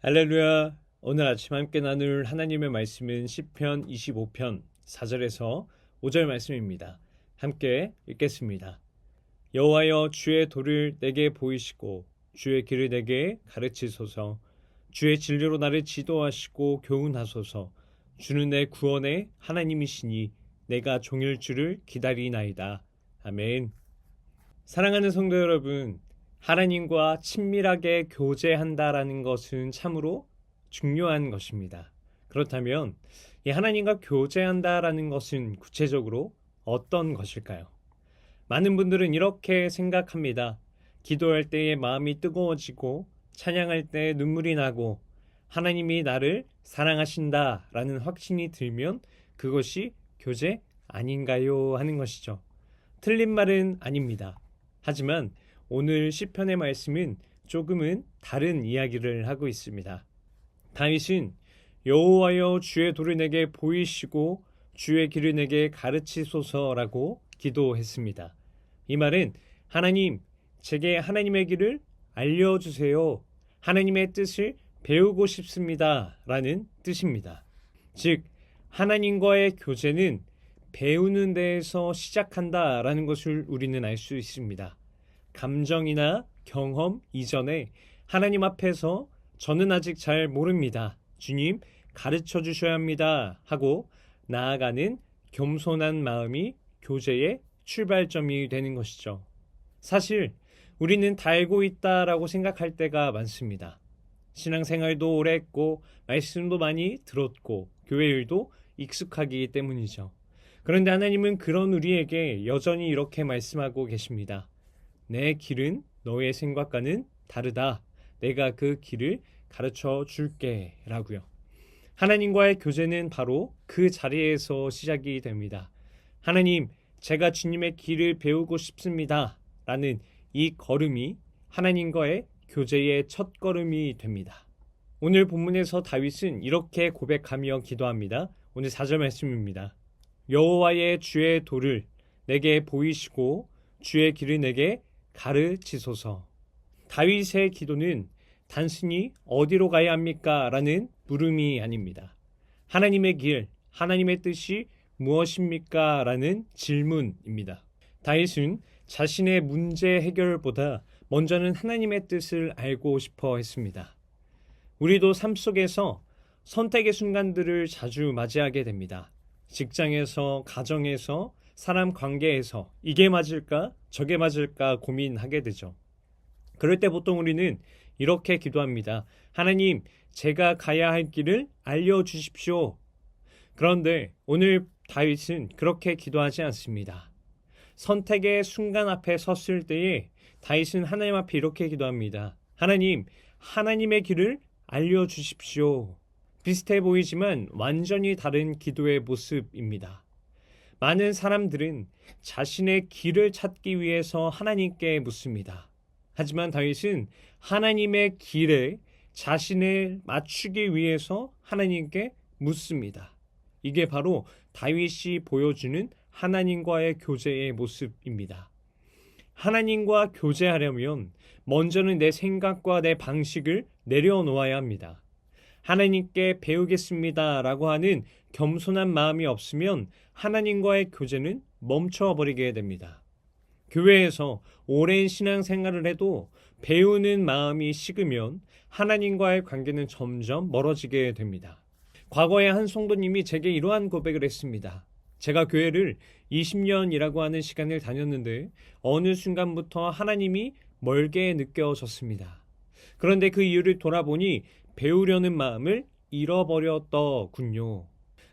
할렐루야. 오늘 아침 함께 나눌 하나님의 말씀은 시편 25편 4절에서 5절 말씀입니다. 함께 읽겠습니다. 여호와여, 주의 도를 내게 보이시고 주의 길을 내게 가르치소서. 주의 진리로 나를 지도하시고 교훈하소서. 주는 내 구원의 하나님이시니 내가 종일 주를 기다리나이다. 아멘. 사랑하는 성도 여러분, 하나님과 친밀하게 교제한다라는 것은 참으로 중요한 것입니다. 그렇다면 이 하나님과 교제한다라는 것은 구체적으로 어떤 것일까요? 많은 분들은 이렇게 생각합니다. 기도할 때에 마음이 뜨거워지고 찬양할 때 눈물이 나고 하나님이 나를 사랑하신다라는 확신이 들면 그것이 교제 아닌가요? 하는 것이죠. 틀린 말은 아닙니다. 하지만 오늘 시편의 말씀은 조금은 다른 이야기를 하고 있습니다. 다윗은 여호와여, 주의 도를 내게 보이시고 주의 길을 내게 가르치소서라고 기도했습니다. 이 말은 하나님, 제게 하나님의 길을 알려주세요. 하나님의 뜻을 배우고 싶습니다. 라는 뜻입니다. 즉, 하나님과의 교제는 배우는 데에서 시작한다라는 것을 우리는 알 수 있습니다. 감정이나 경험 이전에 하나님 앞에서 저는 아직 잘 모릅니다. 주님 가르쳐 주셔야 합니다. 하고 나아가는 겸손한 마음이 교제의 출발점이 되는 것이죠. 사실 우리는 다 알고 있다라고 생각할 때가 많습니다. 신앙생활도 오래 했고 말씀도 많이 들었고 교회 일도 익숙하기 때문이죠. 그런데 하나님은 그런 우리에게 여전히 이렇게 말씀하고 계십니다. 내 길은 너의 생각과는 다르다. 내가 그 길을 가르쳐 줄게 라고요. 하나님과의 교제는 바로 그 자리에서 시작이 됩니다. 하나님, 제가 주님의 길을 배우고 싶습니다. 라는 이 걸음이 하나님과의 교제의 첫 걸음이 됩니다. 오늘 본문에서 다윗은 이렇게 고백하며 기도합니다. 오늘 4절 말씀입니다. 여호와의 주의 도를 내게 보이시고 주의 길을 내게 가르치소서. 다윗의 기도는 단순히 어디로 가야 합니까? 라는 물음이 아닙니다. 하나님의 길, 하나님의 뜻이 무엇입니까? 라는 질문입니다. 다윗은 자신의 문제 해결보다 먼저는 하나님의 뜻을 알고 싶어 했습니다. 우리도 삶 속에서 선택의 순간들을 자주 맞이하게 됩니다. 직장에서, 가정에서, 사람 관계에서 이게 맞을까 저게 맞을까 고민하게 되죠. 그럴 때 보통 우리는 이렇게 기도합니다. 하나님, 제가 가야 할 길을 알려주십시오. 그런데 오늘 다윗은 그렇게 기도하지 않습니다. 선택의 순간 앞에 섰을 때에 다윗은 하나님 앞에 이렇게 기도합니다. 하나님, 하나님의 길을 알려주십시오. 비슷해 보이지만 완전히 다른 기도의 모습입니다. 많은 사람들은 자신의 길을 찾기 위해서 하나님께 묻습니다. 하지만 다윗은 하나님의 길에 자신을 맞추기 위해서 하나님께 묻습니다. 이게 바로 다윗이 보여주는 하나님과의 교제의 모습입니다. 하나님과 교제하려면 먼저는 내 생각과 내 방식을 내려놓아야 합니다. 하나님께 배우겠습니다 라고 하는 겸손한 마음이 없으면 하나님과의 교제는 멈춰버리게 됩니다. 교회에서 오랜 신앙생활을 해도 배우는 마음이 식으면 하나님과의 관계는 점점 멀어지게 됩니다. 과거에 한 성도님이 제게 이러한 고백을 했습니다. 제가 교회를 20년이라고 하는 시간을 다녔는데 어느 순간부터 하나님이 멀게 느껴졌습니다. 그런데 그 이유를 돌아보니 배우려는 마음을 잃어버렸더군요.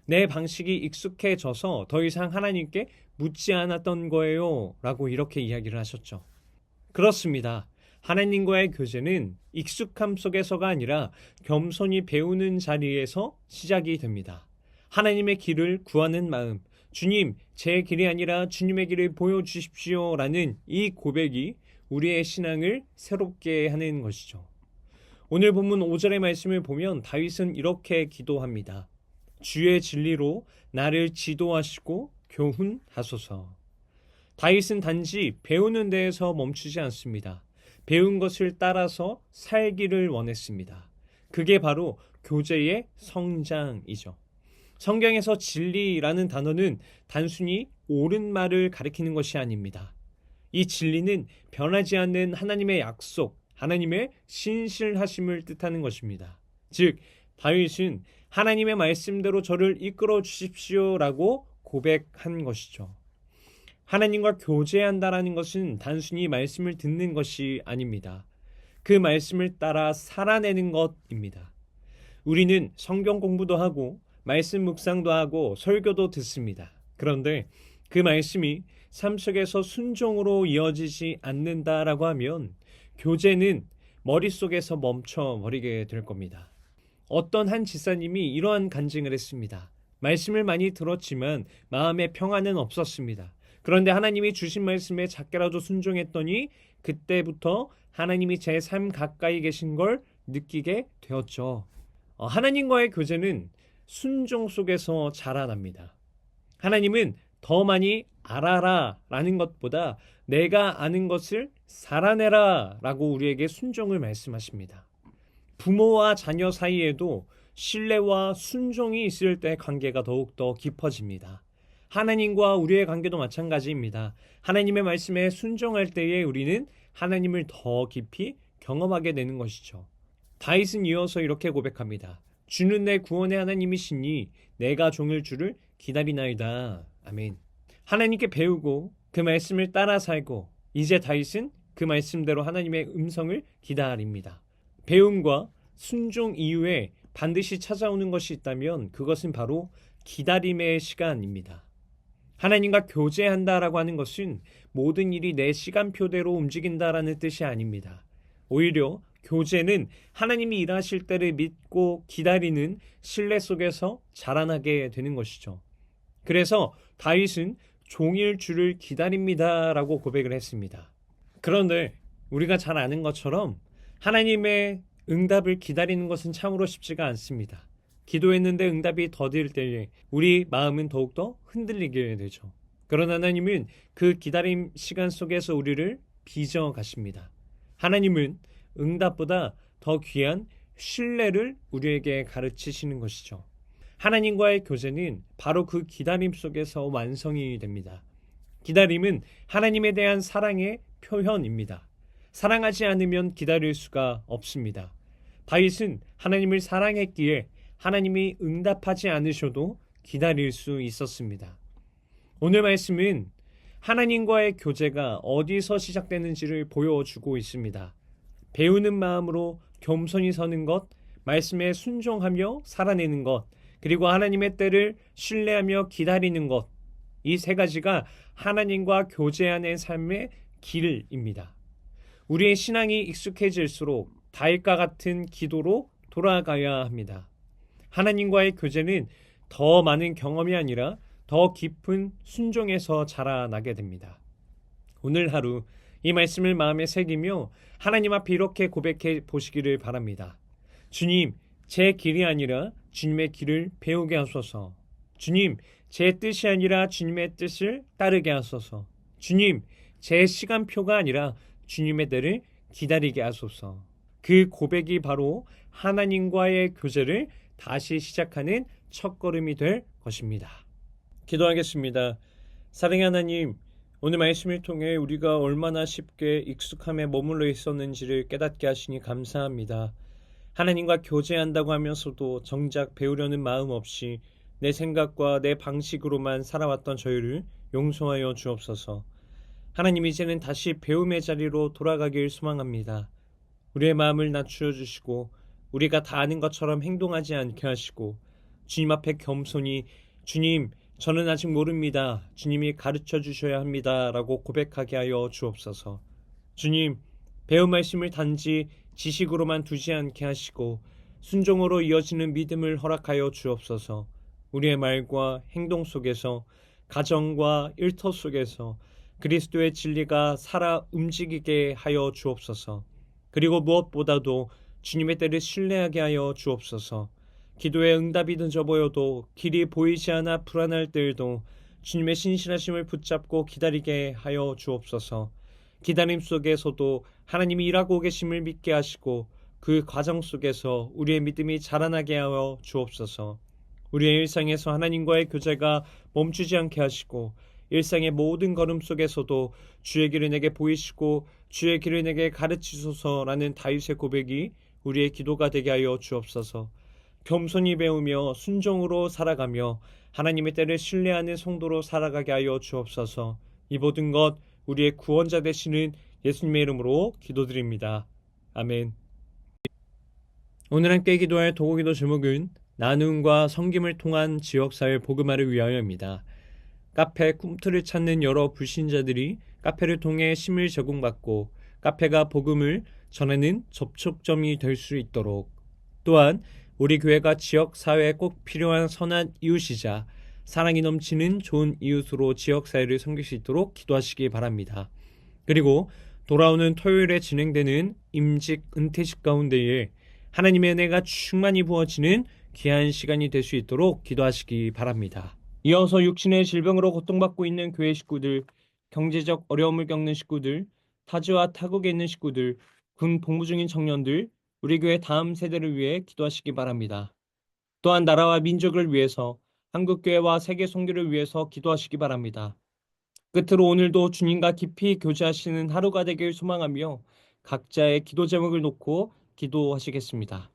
내 방식이 익숙해져서 더 이상 하나님께 묻지 않았던 거예요 라고 이렇게 이야기를 하셨죠. 그렇습니다. 하나님과의 교제는 익숙함 속에서가 아니라 겸손히 배우는 자리에서 시작이 됩니다. 하나님의 길을 구하는 마음, 주님, 제 길이 아니라 주님의 길을 보여주십시오 라는 이 고백이 우리의 신앙을 새롭게 하는 것이죠. 오늘 본문 5절의 말씀을 보면 다윗은 이렇게 기도합니다. 주의 진리로 나를 지도하시고 교훈하소서. 다윗은 단지 배우는 데에서 멈추지 않습니다. 배운 것을 따라서 살기를 원했습니다. 그게 바로 교제의 성장이죠. 성경에서 진리라는 단어는 단순히 옳은 말을 가리키는 것이 아닙니다. 이 진리는 변하지 않는 하나님의 약속, 하나님의 신실하심을 뜻하는 것입니다. 즉, 다윗은 하나님의 말씀대로 저를 이끌어 주십시오라고 고백한 것이죠. 하나님과 교제한다라는 것은 단순히 말씀을 듣는 것이 아닙니다. 그 말씀을 따라 살아내는 것입니다. 우리는 성경 공부도 하고 말씀 묵상도 하고 설교도 듣습니다. 그런데 그 말씀이 삶 속에서 순종으로 이어지지 않는다라고 하면 교제는 머릿속에서 멈춰버리게 될 겁니다. 어떤 한 지사님이 이러한 간증을 했습니다. 말씀을 많이 들었지만 마음의 평안은 없었습니다. 그런데 하나님이 주신 말씀에 작게라도 순종했더니 그때부터 하나님이 제 삶 가까이 계신 걸 느끼게 되었죠. 하나님과의 교제는 순종 속에서 자라납니다. 하나님은 더 많이 알아라 라는 것보다 내가 아는 것을 살아내라 라고 우리에게 순종을 말씀하십니다. 부모와 자녀 사이에도 신뢰와 순종이 있을 때 관계가 더욱더 깊어집니다. 하나님과 우리의 관계도 마찬가지입니다. 하나님의 말씀에 순종할 때에 우리는 하나님을 더 깊이 경험하게 되는 것이죠. 다윗은 이어서 이렇게 고백합니다. 주는 내 구원의 하나님이시니 내가 종일 주를 기다리나이다. 아멘. 하나님께 배우고 그 말씀을 따라 살고 이제 다윗은 그 말씀대로 하나님의 음성을 기다립니다. 배움과 순종 이후에 반드시 찾아오는 것이 있다면 그것은 바로 기다림의 시간입니다. 하나님과 교제한다라고 하는 것은 모든 일이 내 시간표대로 움직인다라는 뜻이 아닙니다. 오히려 교제는 하나님이 일하실 때를 믿고 기다리는 신뢰 속에서 자라나게 되는 것이죠. 그래서 다윗은 종일 주를 기다립니다라고 고백을 했습니다. 그런데 우리가 잘 아는 것처럼 하나님의 응답을 기다리는 것은 참으로 쉽지가 않습니다. 기도했는데 응답이 더딜 때에 우리 마음은 더욱더 흔들리게 되죠. 그러나 하나님은 그 기다림 시간 속에서 우리를 빚어 가십니다. 하나님은 응답보다 더 귀한 신뢰를 우리에게 가르치시는 것이죠. 하나님과의 교제는 바로 그 기다림 속에서 완성이 됩니다. 기다림은 하나님에 대한 사랑의 표현입니다. 사랑하지 않으면 기다릴 수가 없습니다. 다윗은 하나님을 사랑했기에 하나님이 응답하지 않으셔도 기다릴 수 있었습니다. 오늘 말씀은 하나님과의 교제가 어디서 시작되는지를 보여주고 있습니다. 배우는 마음으로 겸손히 서는 것, 말씀에 순종하며 살아내는 것, 그리고 하나님의 때를 신뢰하며 기다리는 것, 이 세 가지가 하나님과 교제하는 삶의 길입니다. 우리의 신앙이 익숙해질수록 다윗과 같은 기도로 돌아가야 합니다. 하나님과의 교제는 더 많은 경험이 아니라 더 깊은 순종에서 자라나게 됩니다. 오늘 하루 이 말씀을 마음에 새기며 하나님 앞에 이렇게 고백해 보시기를 바랍니다. 주님, 제 길이 아니라 주님의 길을 배우게 하소서. 주님, 제 뜻이 아니라 주님의 뜻을 따르게 하소서. 주님, 제 시간표가 아니라 주님의 때를 기다리게 하소서. 그 고백이 바로 하나님과의 교제를 다시 시작하는 첫걸음이 될 것입니다. 기도하겠습니다. 사랑의 하나님, 오늘 말씀을 통해 우리가 얼마나 쉽게 익숙함에 머물러 있었는지를 깨닫게 하시니 감사합니다. 하나님과 교제한다고 하면서도 정작 배우려는 마음 없이 내 생각과 내 방식으로만 살아왔던 저희를 용서하여 주옵소서. 하나님, 이제는 다시 배움의 자리로 돌아가길 소망합니다. 우리의 마음을 낮추어 주시고 우리가 다 아는 것처럼 행동하지 않게 하시고 주님 앞에 겸손히 주님, 저는 아직 모릅니다. 주님이 가르쳐 주셔야 합니다. 라고 고백하게 하여 주옵소서. 주님, 배운 말씀을 단지 지식으로만 두지 않게 하시고 순종으로 이어지는 믿음을 허락하여 주옵소서. 우리의 말과 행동 속에서 가정과 일터 속에서 그리스도의 진리가 살아 움직이게 하여 주옵소서. 그리고 무엇보다도 주님의 때를 신뢰하게 하여 주옵소서. 기도의 응답이 늦어 보여도 길이 보이지 않아 불안할 때에도 주님의 신실하심을 붙잡고 기다리게 하여 주옵소서. 기다림 속에서도 하나님이 일하고 계심을 믿게 하시고 그 과정 속에서 우리의 믿음이 자라나게 하여 주옵소서. 우리의 일상에서 하나님과의 교제가 멈추지 않게 하시고 일상의 모든 걸음 속에서도 주의 길을 내게 보이시고 주의 길을 내게 가르치소서라는 다윗의 고백이 우리의 기도가 되게 하여 주옵소서. 겸손히 배우며 순종으로 살아가며 하나님의 때를 신뢰하는 성도로 살아가게 하여 주옵소서. 이 모든 것 우리의 구원자 되시는 예수님의 이름으로 기도드립니다. 아멘. 오늘 함께 기도할 도구기도 제목은 나눔과 섬김을 통한 지역사회 복음화를 위하여입니다. 카페 꿈틀을 찾는 여러 불신자들이 카페를 통해 심을 제공받고 카페가 복음을 전하는 접촉점이 될 수 있도록, 또한 우리 교회가 지역사회에 꼭 필요한 선한 이웃이자 사랑이 넘치는 좋은 이웃으로 지역사회를 섬길 수 있도록 기도하시기 바랍니다. 그리고 돌아오는 토요일에 진행되는 임직 은퇴식 가운데에 하나님의 은혜가 충만히 부어지는 귀한 시간이 될 수 있도록 기도하시기 바랍니다. 이어서 육신의 질병으로 고통받고 있는 교회 식구들, 경제적 어려움을 겪는 식구들, 타지와 타국에 있는 식구들, 군 복무 중인 청년들, 우리 교회 다음 세대를 위해 기도하시기 바랍니다. 또한 나라와 민족을 위해서, 한국교회와 세계 선교를 위해서 기도하시기 바랍니다. 끝으로 오늘도 주님과 깊이 교제하시는 하루가 되길 소망하며 각자의 기도 제목을 놓고 기도하시겠습니다.